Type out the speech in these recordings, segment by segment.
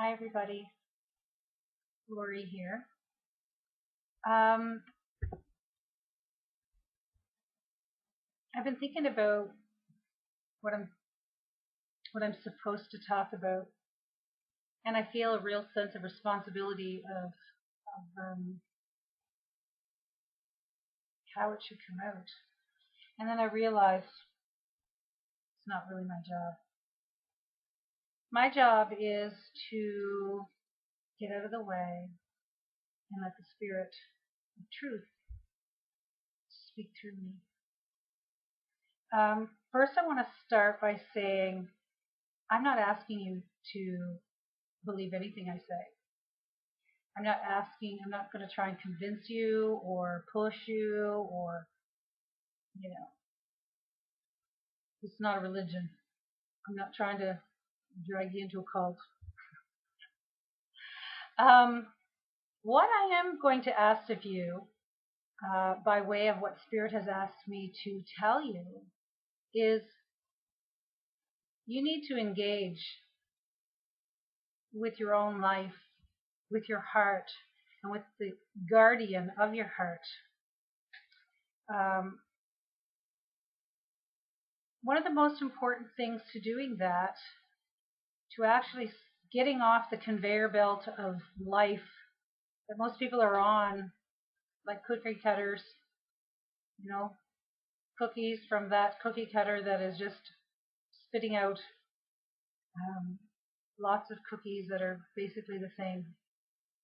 Hi, everybody. Lori here. Um, I've been thinking about what I'm what I'm supposed to talk about, and I feel a real sense of responsibility of how it should come out. And then I realized it's not really my job. My job is to get out of the way and let the spirit of truth speak through me. First, I want to start by saying I'm not asking you to believe anything I say. I'm not going to try and convince you or push you or, you know, it's not a religion. I'm not trying to drag you into a cult. Um, what I am going to ask of you, by way of what Spirit has asked me to tell you, is you need to engage with your own life, with your heart, and with the guardian of your heart. Um, One of the most important things to doing that, to actually getting off the conveyor belt of life that most people are on, like cookie cutters, you know, cookies from that cookie cutter that is just spitting out um, lots of cookies that are basically the same.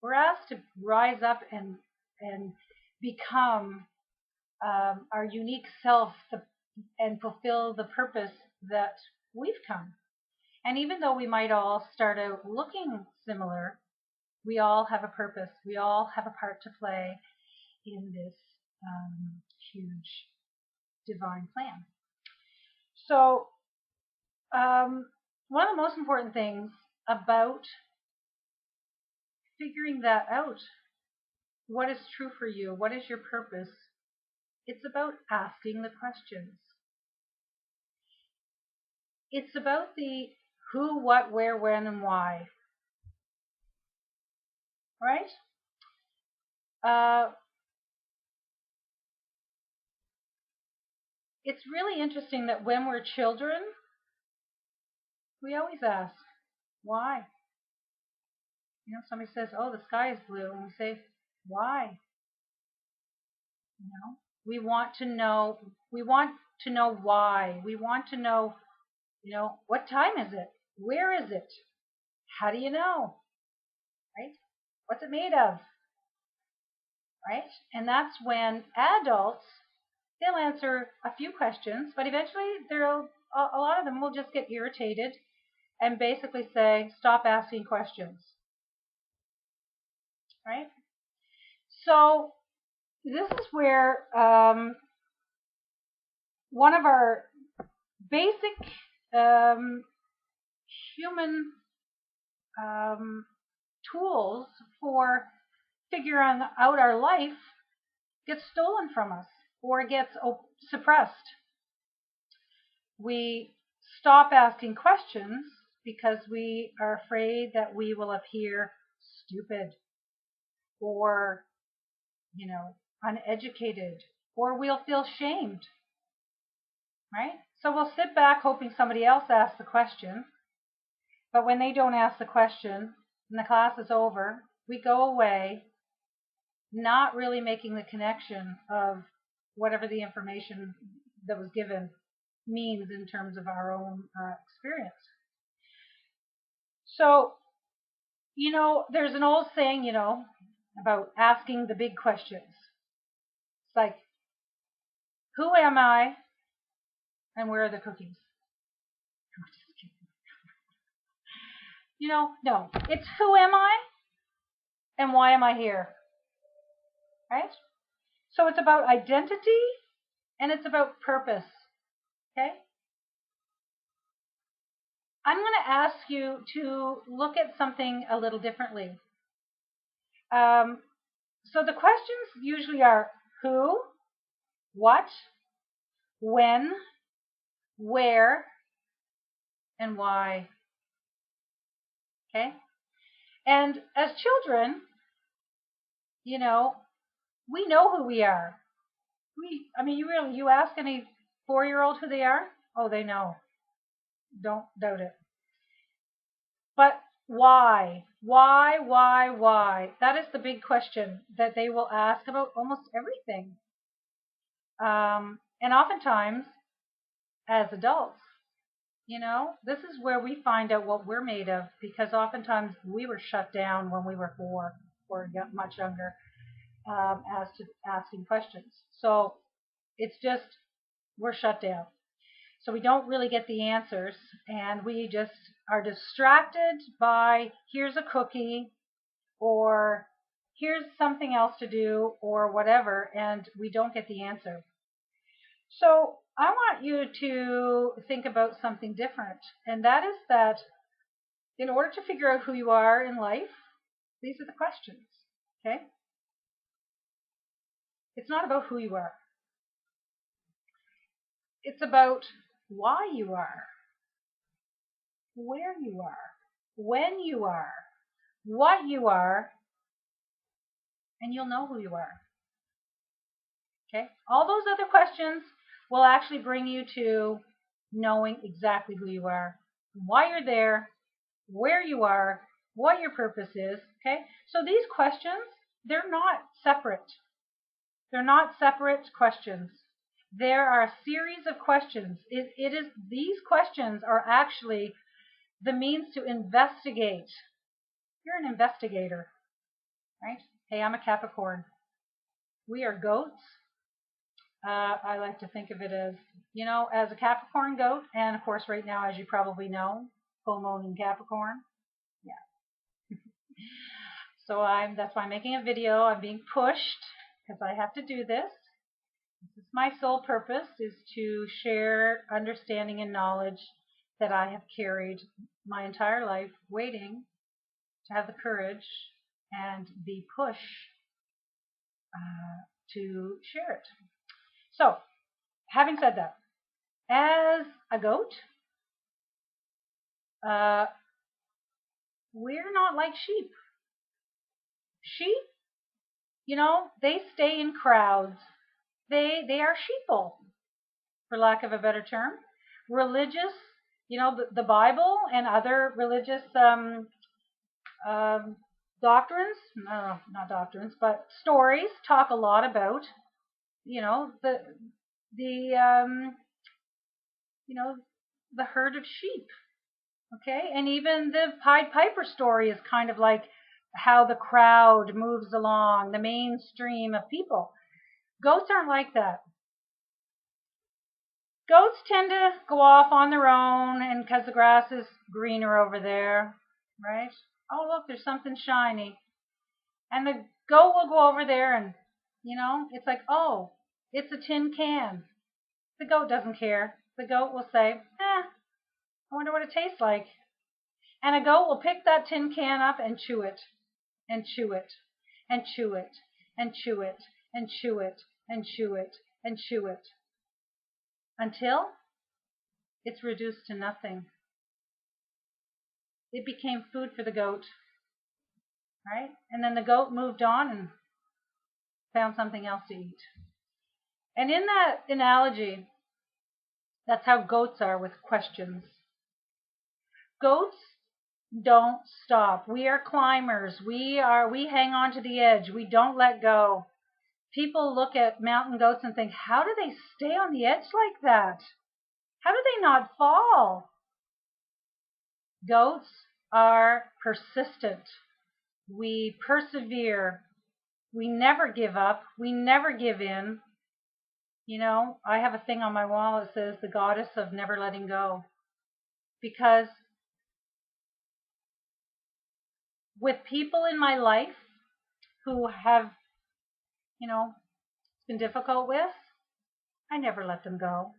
We're asked to rise up and become our unique self and fulfill the purpose that we've come. And even though we might all start out looking similar, we all have a purpose. We all have a part to play in this huge divine plan. So, one of the most important things about figuring that out, what is true for you, what is your purpose, it's about asking the questions. It's about the who, what, where, when, and why, right? Uh, it's really interesting that when we're children, we always ask, why? You know, somebody says, oh, the sky is blue, and we say, why? You know, we want to know why. We want to know, what time is it? Where is it? How do you know? Right? What's it made of? Right? And that's when adults, they'll answer a few questions, but eventually a lot of them will just get irritated and basically say, stop asking questions. Right? So this is where one of our basic um, human tools for figuring out our life gets stolen from us or gets suppressed. We stop asking questions because we are afraid that we will appear stupid or, uneducated, or we'll feel shamed, right? So we'll sit back hoping somebody else asks the question, but when they don't ask the question and the class is over, we go away not really making the connection of whatever the information that was given means in terms of our own experience. So, there's an old saying, about asking the big questions. It's like, who am I and where are the cookies? No. It's who am I and why am I here? Right? So it's about identity and it's about purpose. Okay? I'm going to ask you to look at something a little differently. So the questions usually are who, what, when, where, and why. Okay? And as children, you know, we know who we are. You ask any 4-year-old who they are? Oh, they know. Don't doubt it. But why? Why? That is the big question that they will ask about almost everything. And oftentimes, as adults, this is where we find out what we're made of, because oftentimes we were shut down when we were 4 or much younger, as to asking questions. So it's just, we're shut down. So we don't really get the answers, and we just are distracted by, here's a cookie, or here's something else to do, or whatever, and we don't get the answer. So I want you to think about something different, and that is that in order to figure out who you are in life, these are the questions, okay? It's not about who you are. It's about why you are, where you are, when you are, what you are, and you'll know who you are. Okay? All those other questions will actually bring you to knowing exactly who you are, why you're there, where you are, what your purpose is. Okay? So these questions, they're not separate. They're not separate questions. There are a series of questions. These questions are actually the means to investigate. You're an investigator, right? Hey, I'm a Capricorn. We are goats. I like to think of it as, as a Capricorn goat, and of course right now, as you probably know, full moon in Capricorn. Yeah. So that's why I'm making a video. I'm being pushed because I have to do this. This is my sole purpose, is to share understanding and knowledge that I have carried my entire life, waiting to have the courage and be pushed to share it. So, having said that, as a goat, we're not like sheep. Sheep, they stay in crowds. They are sheeple, for lack of a better term. Religious, the Bible and other religious doctrines, no, not doctrines, but stories talk a lot about, the the herd of sheep. Okay, and even the Pied Piper story is kind of like how the crowd moves along, the mainstream of people. Goats aren't like that. Goats tend to go off on their own, and because the grass is greener over there, right? Oh, look, there's something shiny. And the goat will go over there and, it's like, oh, it's a tin can. The goat doesn't care. The goat will say, I wonder what it tastes like. And a goat will pick that tin can up and chew it, and chew it, and chew it, and chew it, and chew it, and chew it, and chew it, until it's reduced to nothing. It became food for the goat, right? And then the goat moved on and found something else to eat. And in that analogy, that's how goats are with questions. Goats don't stop. We are climbers. We hang on to the edge. We don't let go. People look at mountain goats and think, how do they stay on the edge like that? How do they not fall? Goats are persistent. We persevere. We never give up. We never give in. I have a thing on my wall that says the goddess of never letting go. Because with people in my life who have, been difficult with, I never let them go.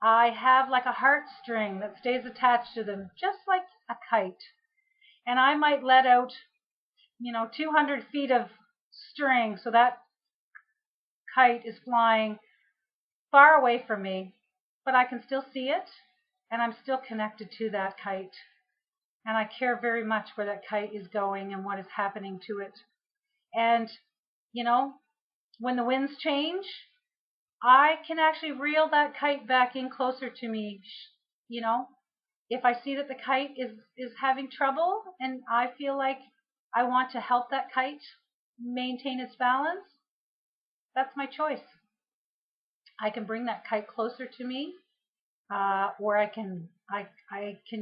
I have like a heartstring that stays attached to them, just like a kite. And I might let out, 200 feet of string, so that kite is flying far away from me, but I can still see it, and I'm still connected to that kite. And I care very much where that kite is going and what is happening to it. And, you know, when the winds change, I can actually reel that kite back in closer to me. You know, if I see that the kite is having trouble and I feel like I want to help that kite maintain its balance, that's my choice. I can bring that kite closer to me, or I can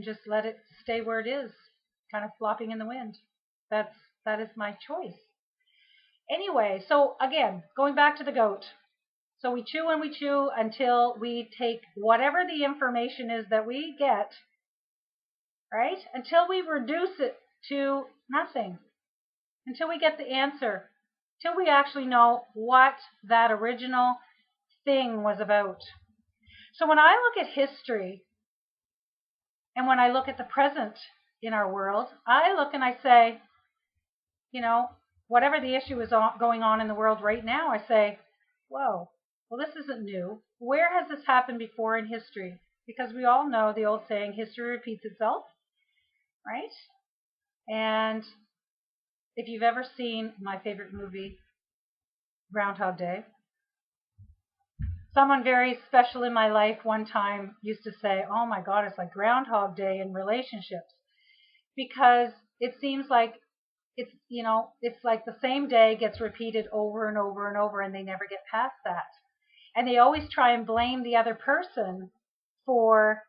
just let it stay where it is, kind of flopping in the wind. That is my choice. Anyway, so again, going back to the goat. So we chew and we chew until we take whatever the information is that we get, right? Until we reduce it to nothing. Until we get the answer. Until we actually know what that original thing was about. So when I look at history and when I look at the present in our world, I look and I say, you know, whatever the issue is going on in the world right now, I say, whoa, well, this isn't new. Where has this happened before in history? Because we all know the old saying, history repeats itself, right? And if you've ever seen my favorite movie, Groundhog Day, someone very special in my life one time used to say, oh my God, it's like Groundhog Day in relationships. Because it seems like it's like the same day gets repeated over and over and over, and they never get past that. And they always try and blame the other person for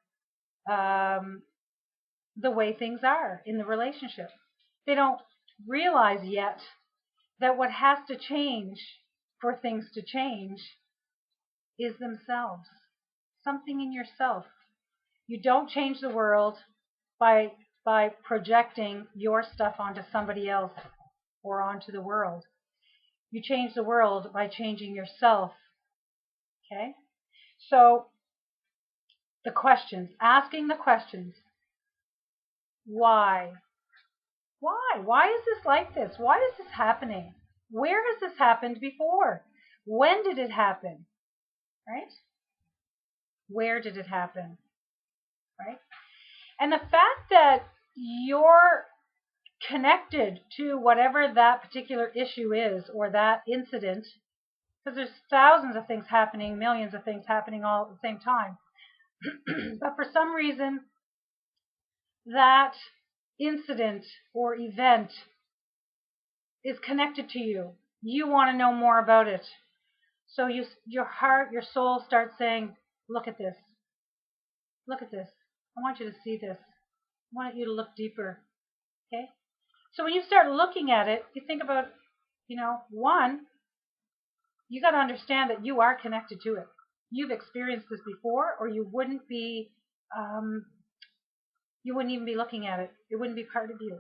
the way things are in the relationship. They don't realize yet that what has to change for things to change is themselves. Something in yourself. You don't change the world by projecting your stuff onto somebody else or onto the world. You change the world by changing yourself. Okay? So the questions, asking the questions. Why? Why? Why is this like this? Why is this happening? Where has this happened before? When did it happen? Right? Where did it happen? Right? And the fact that you're connected to whatever that particular issue is or that incident, because there's thousands of things happening, millions of things happening all at the same time. But for some reason, that incident or event is connected to you. You want to know more about it. So your heart, your soul starts saying, look at this. Look at this. I want you to see this. I want you to look deeper. Okay? So when you start looking at it, you think about, one, you got to understand that you are connected to it. You've experienced this before, or you wouldn't even be looking at it. It wouldn't be part of you.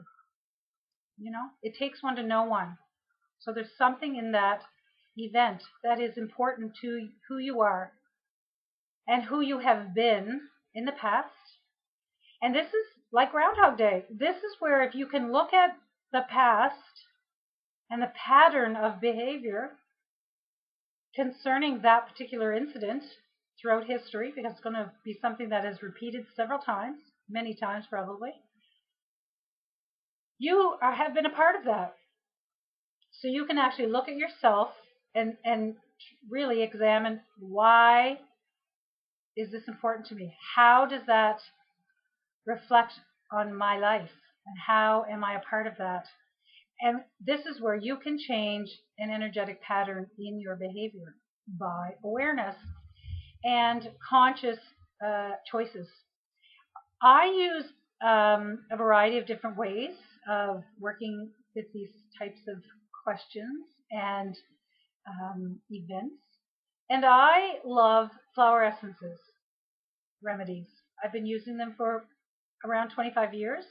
It takes one to know one. So there's something in that event that is important to who you are and who you have been in the past. And this is like Groundhog Day. This is where if you can look at the past and the pattern of behavior concerning that particular incident throughout history, because it's going to be something that is repeated several times, many times probably, you have been a part of that. So you can actually look at yourself and really examine, why is this important to me? How does that reflect on my life? And how am I a part of that? And this is where you can change an energetic pattern in your behavior by awareness and conscious choices. I use a variety of different ways of working with these types of questions and events. And I love flower essences, remedies. I've been using them for around 25 years.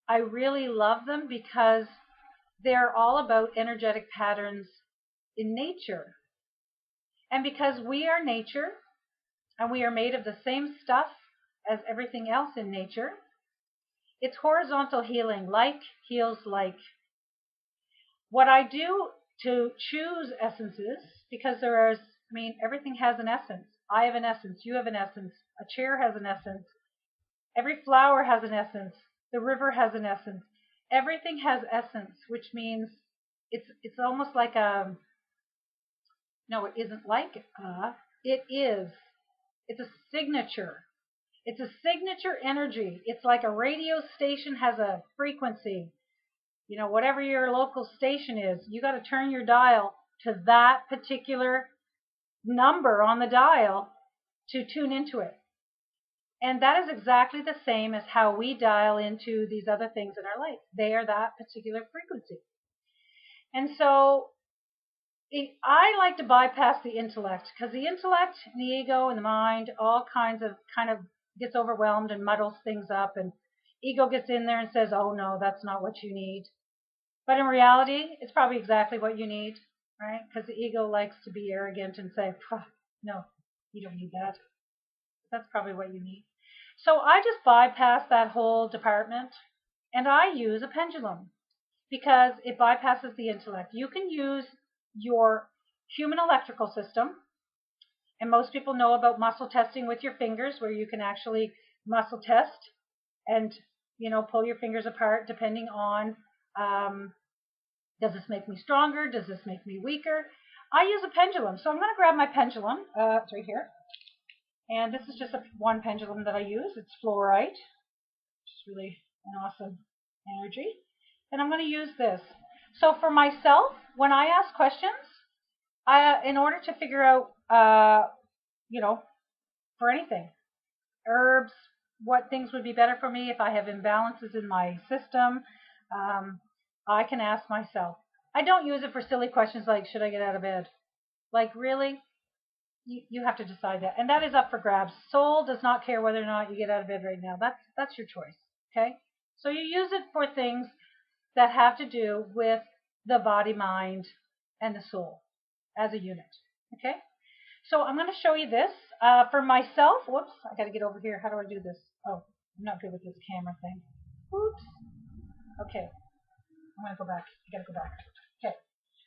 I really love them because they're all about energetic patterns in nature. And because we are nature and we are made of the same stuff as everything else in nature, it's horizontal healing. Like heals like. What I do to choose essences, because everything has an essence. I have an essence. You have an essence. A chair has an essence. Every flower has an essence. The river has an essence. Everything has essence, which means it's almost like a no, it isn't like it is. It's a signature. It's a signature energy. It's like a radio station has a frequency. You know, whatever your local station is, you got to turn your dial to that particular number on the dial to tune into it. And that is exactly the same as how we dial into these other things in our life. They are that particular frequency. And so I like to bypass the intellect because the intellect and the ego and the mind all kind of gets overwhelmed and muddles things up, and ego gets in there and says, oh no, that's not what you need. But in reality, it's probably exactly what you need, right? Because the ego likes to be arrogant and say, no, you don't need that. That's probably what you need. So I just bypass that whole department and I use a pendulum because it bypasses the intellect. You can use your human electrical system, and most people know about muscle testing with your fingers, where you can actually muscle test and pull your fingers apart depending on does this make me stronger, does this make me weaker. I use a pendulum, so I'm going to grab my pendulum. It's right here, and this is just one pendulum that I use. It's fluorite, which is really an awesome energy, and I'm going to use this. So for myself, when I ask questions, in order to figure out, for anything, herbs, what things would be better for me if I have imbalances in my system, I can ask myself. I don't use it for silly questions like, should I get out of bed? Like, really? You have to decide that. And that is up for grabs. Soul does not care whether or not you get out of bed right now. That's your choice. Okay? So you use it for things that have to do with the body, mind, and the soul as a unit. Okay? So I'm going to show you this. For myself, whoops, I got to get over here. How do I do this? Oh, I'm not good with this camera thing. Oops. Okay. I'm going to go back. I got to go back. Okay.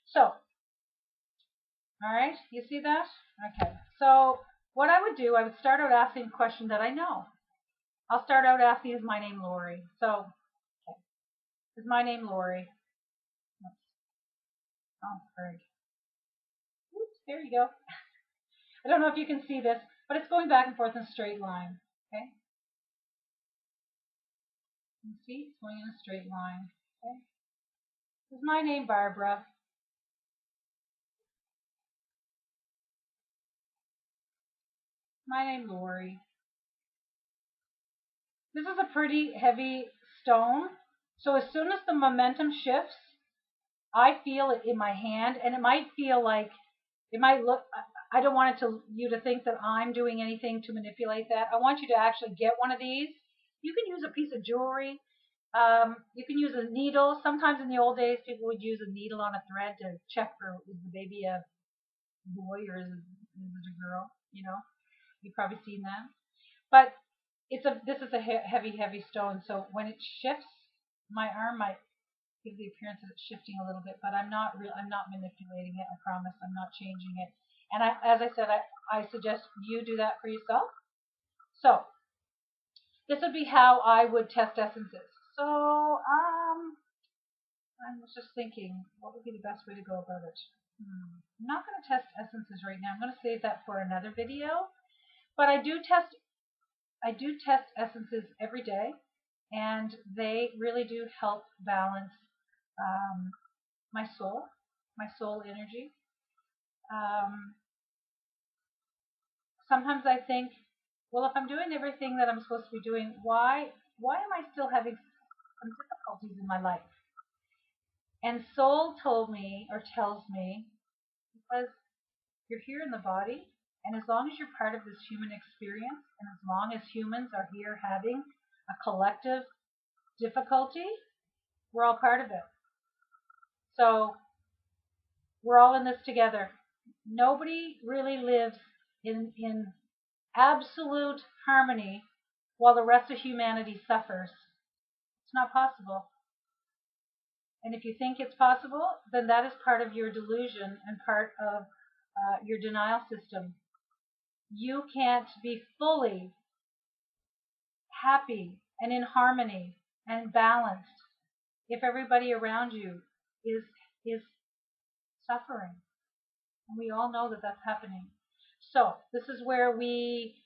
So, all right. You see that? Okay. So what I would do, I would start out asking a question that I know. I'll start out asking, is my name Lori? So, okay. Is my name Lori? Oh, great. Oops, there you go. I don't know if you can see this, but it's going back and forth in a straight line. Okay? You see, it's going in a straight line. Okay? Is my name Barbara? My name Lori. This is a pretty heavy stone, so as soon as the momentum shifts, I feel it in my hand, and it might feel like, it might look, I don't want you to think that I'm doing anything to manipulate that. I want you to actually get one of these. You can use a piece of jewelry. You can use a needle. Sometimes in the old days, people would use a needle on a thread to check for, is the baby a boy or is it a girl? You've probably seen that. But this is a heavy stone, so when it shifts, my arm might give the appearance that it's shifting a little bit, but I'm not manipulating it. I promise, I'm not changing it. And as I said, I suggest you do that for yourself. So this would be how I would test essences. So I was just thinking, what would be the best way to go about it? I'm not going to test essences right now. I'm going to save that for another video. But I do test essences every day, and they really do help balance my soul energy. Sometimes I think, well, if I'm doing everything that I'm supposed to be doing, why am I still having some difficulties in my life? And soul told me, or tells me, because you're here in the body, and as long as you're part of this human experience, and as long as humans are here having a collective difficulty, we're all part of it. So we're all in this together. Nobody really lives in absolute harmony while the rest of humanity suffers. It's not possible. And if you think it's possible, then that is part of your delusion and part of your denial system. You can't be fully happy and in harmony and balanced if everybody around you is suffering? And we all know that that's happening. So this is where we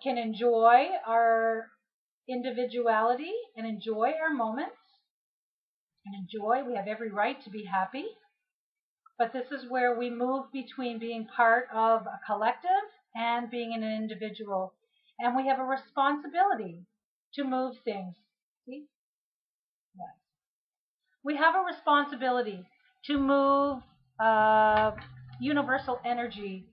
can enjoy our individuality and enjoy our moments and enjoy. We have every right to be happy. But this is where we move between being part of a collective and being an individual. And we have a responsibility to move things. See? Yes. We have a responsibility to move universal energy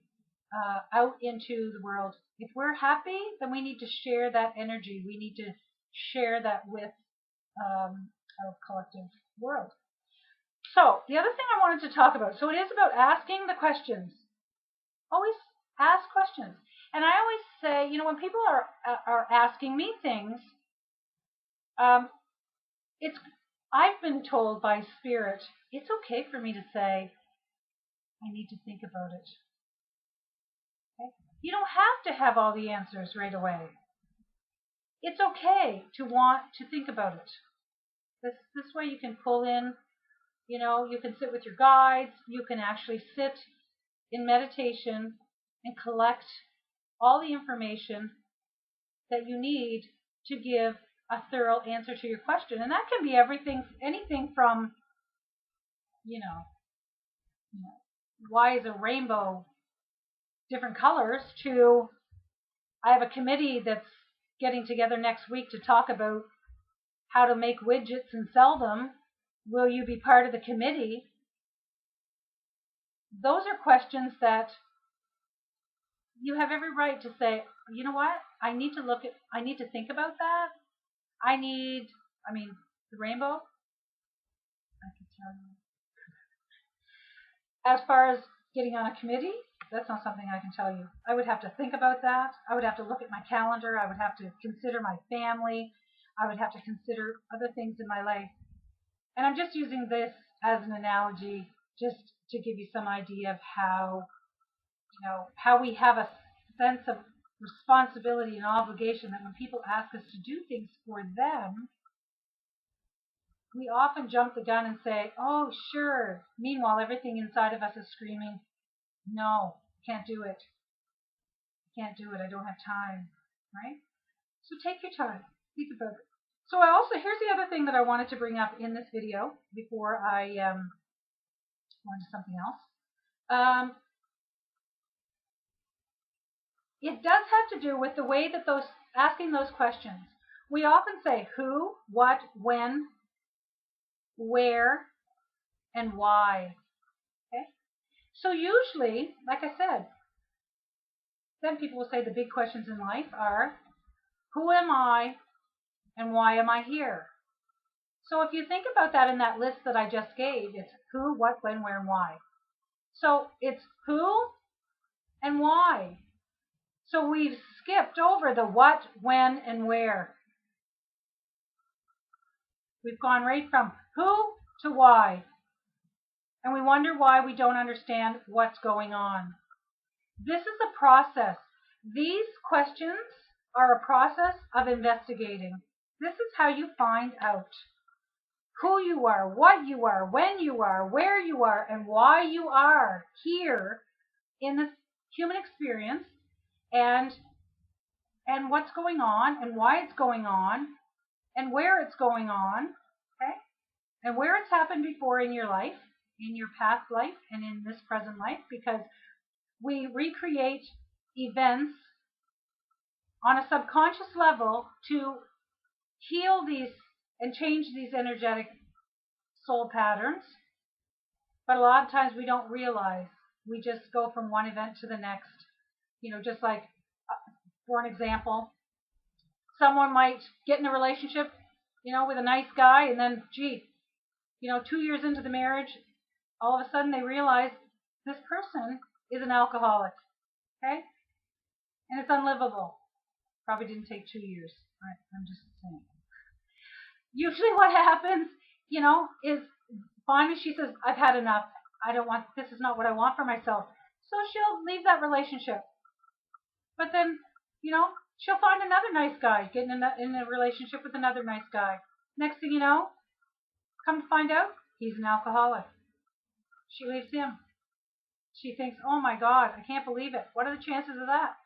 out into the world. If we're happy, then we need to share that energy. We need to share that with our collective world. So the other thing I wanted to talk about, so it is about asking the questions. Always ask questions. And I always say, you know, when people are asking me things, I've been told by Spirit, it's okay for me to say, I need to think about it. Okay? You don't have to have all the answers right away. It's okay to want to think about it. This way you can pull in, you know, you can sit with your guides, you can actually sit in meditation and collect all the information that you need to give a thorough answer to your question. And that can be anything from, you know, why is a rainbow different colors to I have a committee that's getting together next week to talk about how to make widgets and sell them. Will you be part of the committee? Those are questions that you have every right to say, you know what? I need to think about that. The rainbow, I can tell you. As far as getting on a committee, that's not something I can tell you. I would have to think about that. I would have to look at my calendar. I would have to consider my family. I would have to consider other things in my life. And I'm just using this as an analogy just to give you some idea of how we have a sense of responsibility and obligation that when people ask us to do things for them, we often jump the gun and say, oh, sure. Meanwhile, everything inside of us is screaming, no, can't do it. Can't do it. I don't have time. Right? So take your time. Think about it. So here's the other thing that I wanted to bring up in this video before I go into something else. It does have to do with the way that asking those questions. We often say who, what, when, where, and why. Okay? So usually, like I said, then people will say the big questions in life are, who am I and why am I here? So if you think about that in that list that I just gave, it's who, what, when, where, and why. So it's who and why. So we've skipped over the what, when, and where. We've gone right from who to why. And we wonder why we don't understand what's going on. This is a process. These questions are a process of investigating. This is how you find out who you are, what you are, when you are, where you are, and why you are here in this human experience, and what's going on, and why it's going on, and where it's going on, okay? And where it's happened before in your life, in your past life, and in this present life, because we recreate events on a subconscious level to heal these and change these energetic soul patterns. But a lot of times we don't realize. We just go from one event to the next. You know, just like, for an example, someone might get in a relationship, you know, with a nice guy, and then, 2 years into the marriage, all of a sudden they realize this person is an alcoholic. Okay? And it's unlivable. Probably didn't take 2 years. Right? I'm just saying. Usually what happens, is finally she says, I've had enough. This is not what I want for myself. So she'll leave that relationship. But then, She'll find another nice guy, get in a relationship with another nice guy. Next thing you know, come to find out, he's an alcoholic. She leaves him. She thinks, oh my God, I can't believe it. What are the chances of that?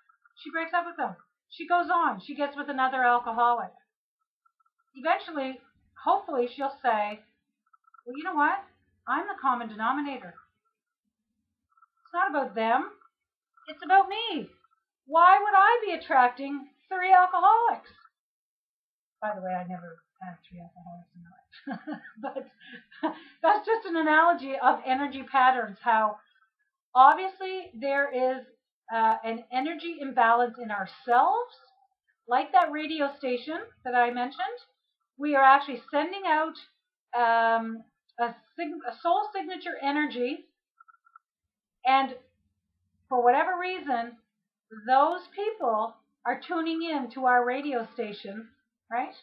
She breaks up with him. She goes on. She gets with another alcoholic. Eventually, hopefully, she'll say, well, you know what? I'm the common denominator. It's not about them. It's about me. Why would I be attracting 3 alcoholics? By the way, I never had 3 alcoholics in my life. But that's just an analogy of energy patterns, how obviously there is an energy imbalance in ourselves. Like that radio station that I mentioned, we are actually sending out a soul signature energy, and for whatever reason, those people are tuning in to our radio station, right?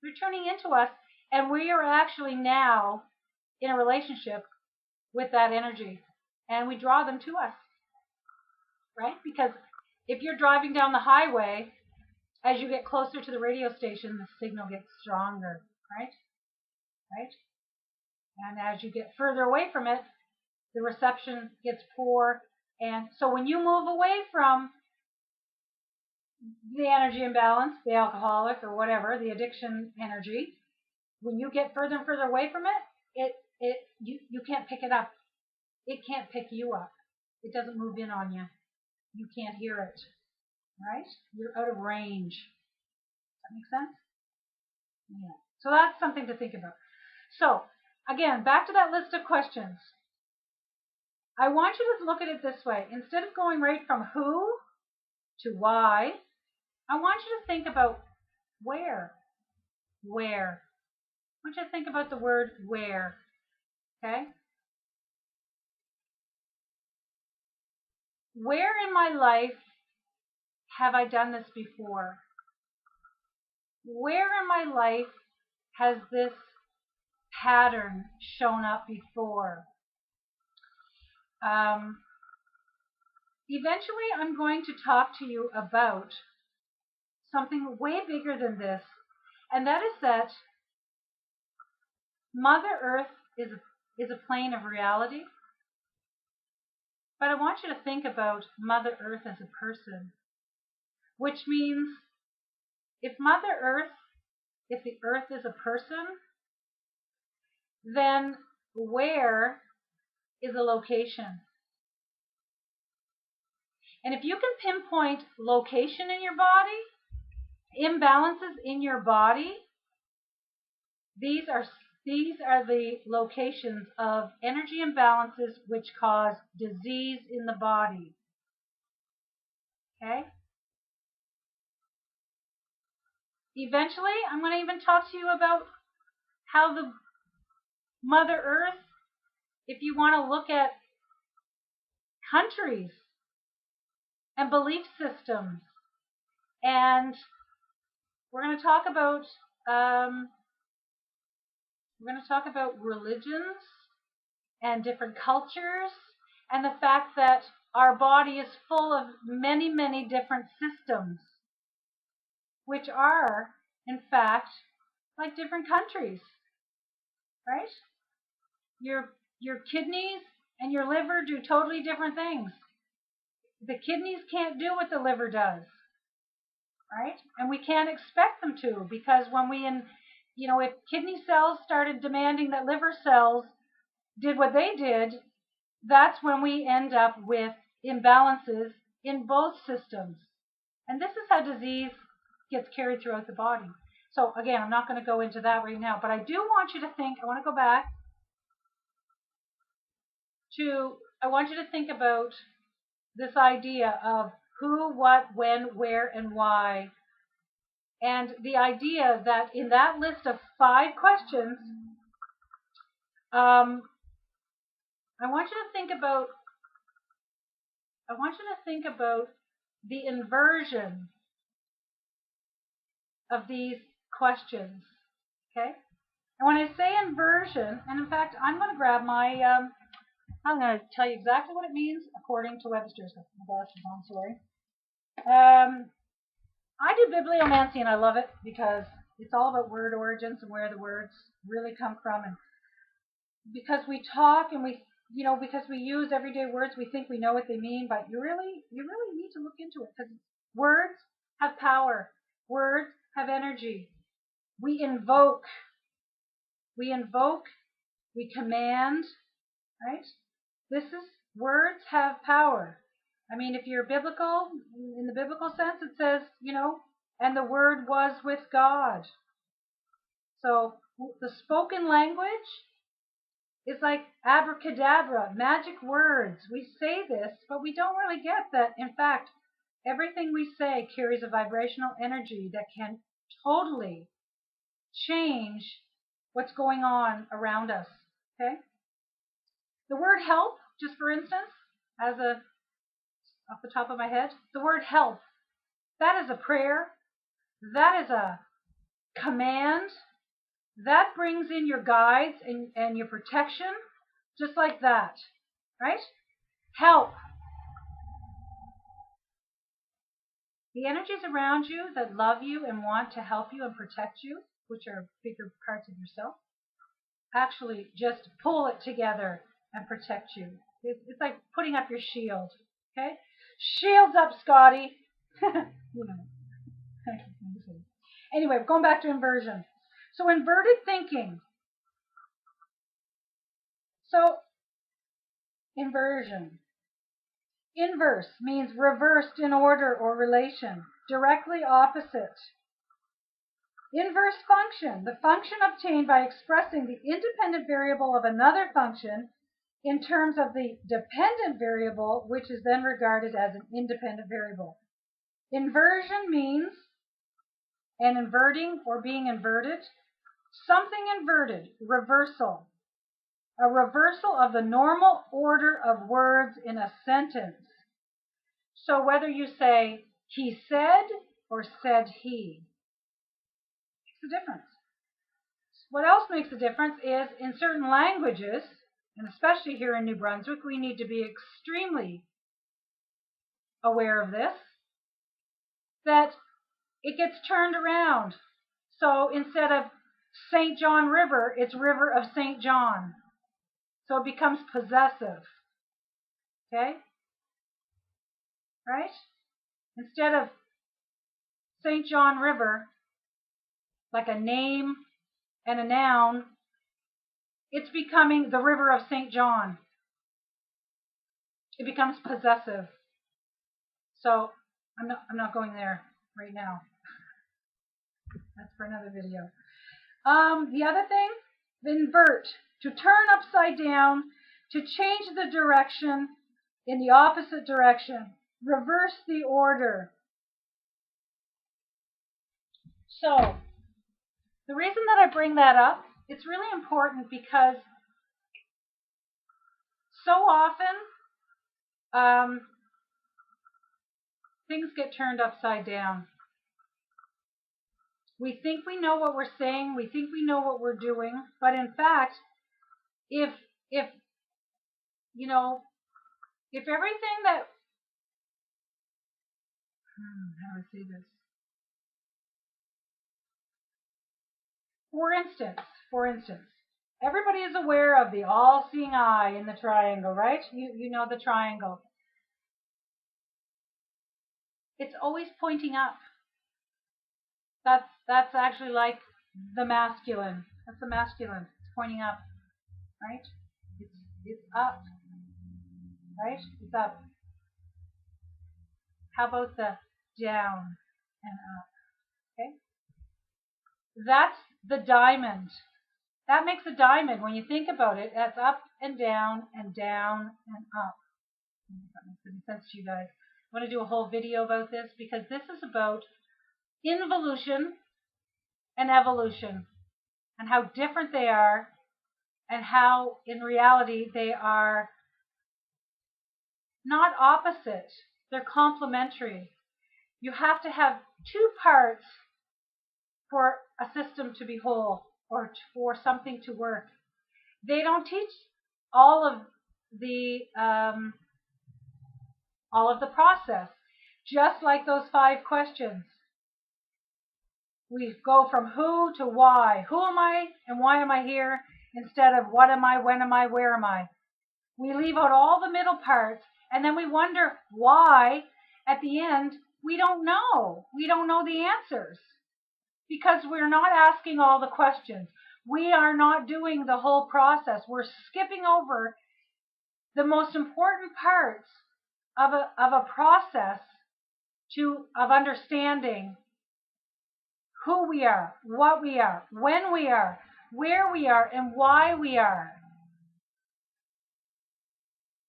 They're tuning into us, and we are actually now in a relationship with that energy, and we draw them to us, right? Because if you're driving down the highway, as you get closer to the radio station, the signal gets stronger, right? Right? And as you get further away from it, the reception gets poor. And so when you move away from the energy imbalance, the alcoholic or whatever, the addiction energy, when you get further and further away from it, you can't pick it up. It can't pick you up. It doesn't move in on you. You can't hear it, right? You're out of range. Does that make sense? Yeah. So that's something to think about. So again, back to that list of questions. I want you to look at it this way. Instead of going right from who to why, I want you to think about where. Where. I want you to think about the word where. Okay? Where in my life have I done this before? Where in my life has this pattern shown up before? Eventually, I'm going to talk to you about something way bigger than this, and that is that Mother Earth is a plane of reality, but I want you to think about Mother Earth as a person, which means if the Earth is a person, then where is a location? And if you can pinpoint location in your body, imbalances in your body, these are the locations of energy imbalances which cause disease in the body. Okay? Eventually, I'm going to even talk to you about how the Mother Earth, if you want to look at countries and belief systems, and we're going to talk about religions and different cultures, and the fact that our body is full of many, many different systems, which are, in fact, like different countries, right? Your kidneys and your liver do totally different things. The kidneys can't do what the liver does, right? And we can't expect them to, because when if kidney cells started demanding that liver cells did what they did, that's when we end up with imbalances in both systems. And this is how disease gets carried throughout the body. So again, I'm not going to go into that right now, but I do want you to think, I want to go back to, I want you to think about this idea of who, what, when, where, and why. And the idea that in that list of 5 questions, I want you to think about the inversion of these questions. Okay? And when I say inversion, and in fact, I'm going to grab my, I'm going to tell you exactly what it means according to Webster's. My glasses on, sorry. into bibliomancy, and I love it because it's all about word origins and where the words really come from. And because we talk and because we use everyday words, we think we know what they mean, but you really need to look into it because words have power. Words have energy. We invoke, we command, right? Words have power. I mean, if you're biblical, in the biblical sense, it says, and the word was with God. So the spoken language is like abracadabra, magic words. We say this, but we don't really get that. In fact, everything we say carries a vibrational energy that can totally change what's going on around us. Okay? The word help, just for instance, off the top of my head, the word help, that is a prayer, that is a command, that brings in your guides and your protection, just like that, right? Help. The energies around you that love you and want to help you and protect you, which are bigger parts of yourself, actually just pull it together and protect you. It's like putting up your shield, okay? Shields up, Scotty. Anyway, going back to inversion. So inverted thinking. So inversion. Inverse means reversed in order or relation, directly opposite. Inverse function, the function obtained by expressing the independent variable of another function in terms of the dependent variable, which is then regarded as an independent variable. Inversion means an inverting or being inverted, something inverted, reversal. A reversal of the normal order of words in a sentence. So whether you say, he said, or said he, makes a difference. What else makes a difference is in certain languages, and especially here in New Brunswick, we need to be extremely aware of this, that it gets turned around. So instead of St. John River, it's River of St. John. So it becomes possessive. Okay? Right? Instead of St. John River, like a name and a noun, it's becoming the River of St. John. It becomes possessive. So I'm not going there right now. That's for another video. The other thing, invert, to turn upside down, to change the direction in the opposite direction, reverse the order. So the reason that I bring that up, it's really important because so often things get turned upside down. We think we know what we're saying, we think we know what we're doing, but in fact, if everything that how do I say this? For instance, everybody is aware of the all-seeing eye in the triangle, right? You know the triangle. It's always pointing up. That's actually like the masculine. That's the masculine. It's pointing up, right? It's up, right? It's up. How about the down and up? Okay? That's the diamond. That makes a diamond. When you think about it, that's up and down and down and up. That makes any sense to you guys. I want to do a whole video about this because this is about involution and evolution and how different they are and how in reality they are not opposite. They're complementary. You have to have two parts for a system to be whole or for something to work. They don't teach all of the process, just like those 5 questions. We go from who to why. Who am I and why am I here, instead of what am I, when am I, where am I. We leave out all the middle parts, and then we wonder why at the end we don't know. We don't know the answers because we're not asking all the questions. We are not doing the whole process. We're skipping over the most important parts of a process of understanding who we are, what we are, when we are, where we are, and why we are.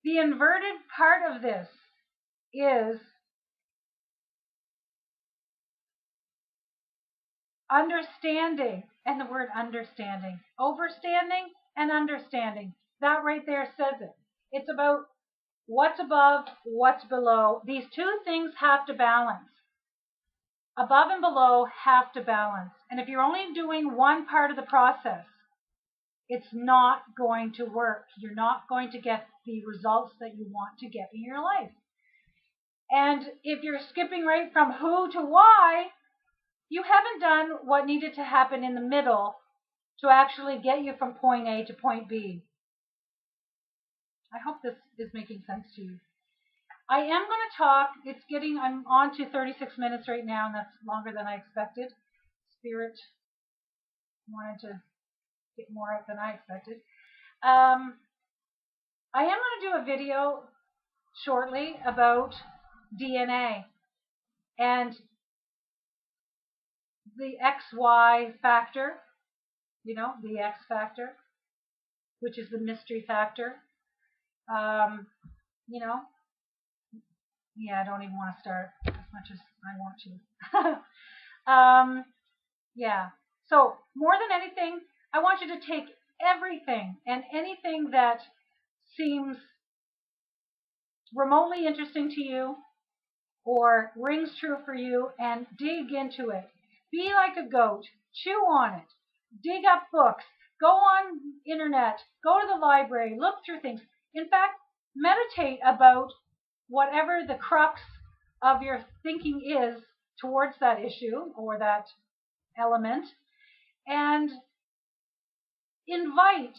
The inverted part of this is understanding, and the word understanding, overstanding and understanding. That right there says it. It's about what's above, what's below. These two things have to balance. Above and below have to balance. And if you're only doing one part of the process, it's not going to work. You're not going to get the results that you want to get in your life. And if you're skipping right from who to why, you haven't done what needed to happen in the middle to actually get you from point A to point B. I hope this is making sense to you. I am going to talk, I'm on to 36 minutes right now, and that's longer than I expected. Spirit wanted to get more out than I expected. I am going to do a video shortly about DNA and the XY factor, the X factor, which is the mystery factor. Yeah, I don't even want to start as much as I want to. Yeah. So more than anything, I want you to take everything and anything that seems remotely interesting to you or rings true for you and dig into it. Be like a goat. Chew on it. Dig up books. Go on internet. Go to the library. Look through things. In fact, meditate about whatever the crux of your thinking is towards that issue or that element, and invite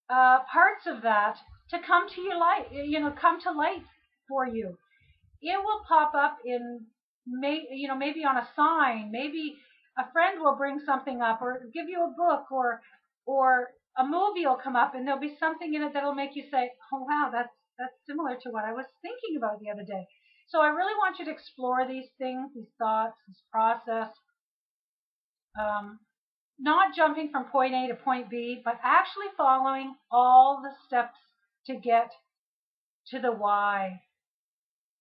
parts of that to come to your light, come to light for you. It will pop up in, maybe on a sign, maybe a friend will bring something up or give you a book, or a movie will come up and there'll be something in it that'll make you say, oh wow, that's similar to what I was thinking about the other day. So I really want you to explore these things, these thoughts, this process. Not jumping from point A to point B, but actually following all the steps to get to the why.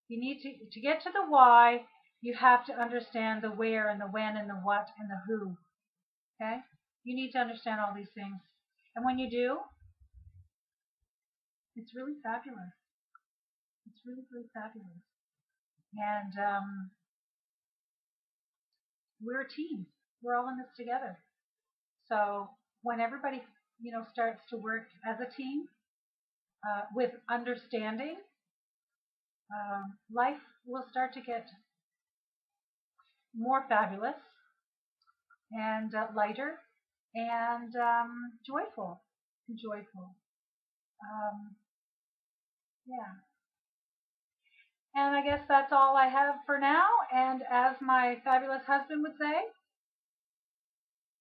You need to get to the why, you have to understand the where and the when and the what and the who. Okay? You need to understand all these things. And when you do, it's really fabulous. It's really, really fabulous. And we're a team. We're all in this together. So when everybody, starts to work as a team with understanding, life will start to get more fabulous and lighter and joyful. Yeah. And I guess that's all I have for now. And as my fabulous husband would say,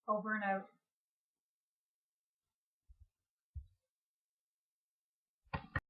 over and out.